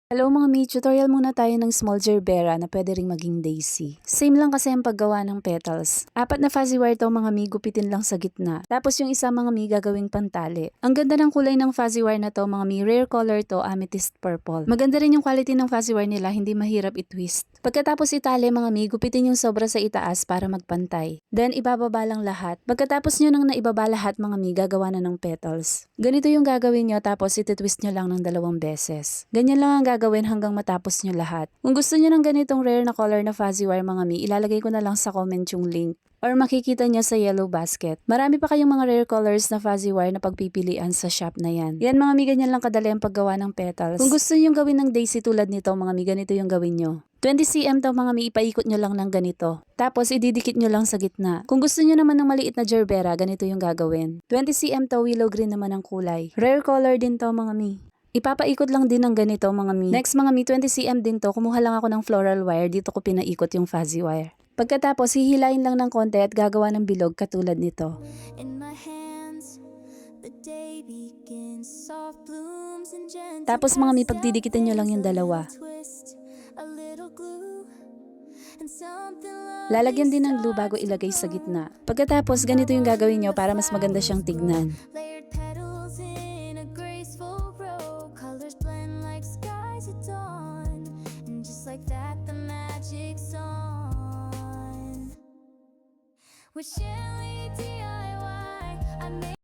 Hello mga mi, tutorial muna tayo ng small gerbera na pwede ring maging daisy. Same lang kasi ang paggawa ng petals. 4 na fuzzy wire to mga mi, gupitin lang sa gitna. Tapos yung isa mga mi gagawing pantali. Ang ganda ng kulay ng fuzzy wire na to mga mi, rare color to, amethyst purple. Maganda rin yung quality ng fuzzy wire nila, hindi mahirap i-twist. Pagkatapos itali mga mi, gupitin yung sobra sa itaas para magpantay. Then ibababa lang lahat. Pagkatapos nyo nang naibaba lahat mga mi, gagawa na ng petals. Ganito yung gagawin nyo tapos iti-twist nyo lang ng 2 beses. Ganyan lang ang gagawin hanggang matapos nyo lahat. Kung gusto nyo ng ganitong rare na color na fuzzy wire mga mi, ilalagay ko na lang sa comment yung link. Or makikita nyo sa yellow basket. Marami pa kayong mga rare colors na fuzzy wire na pagpipilian sa shop na yan. Yan mga mi, ganyan lang kadali ang paggawa ng petals. Kung gusto nyo gawin ng daisy tulad nito mga mi, ganito yung gawin nyo. 20 cm to mga mi, ipaikot nyo lang ng ganito. Tapos ididikit nyo lang sa gitna. Kung gusto nyo naman ng maliit na gerbera, ganito yung gagawin. 20 cm to, willow green naman ang kulay. Rare color din to mga mi. Ipapaikot lang din ng ganito mga mi. Next mga mi, 20 cm din to, kumuha lang ako ng floral wire, dito ko pinaikot yung fuzzy wire. Pagkatapos, hihilain lang ng konti at gagawa ng bilog katulad nito. Tapos mga mi, pagdidikitan nyo lang yung dalawa. Lalagyan din ng glue bago ilagay sa gitna. Pagkatapos, ganito yung gagawin nyo para mas maganda siyang tignan. With Shelly DIY, I made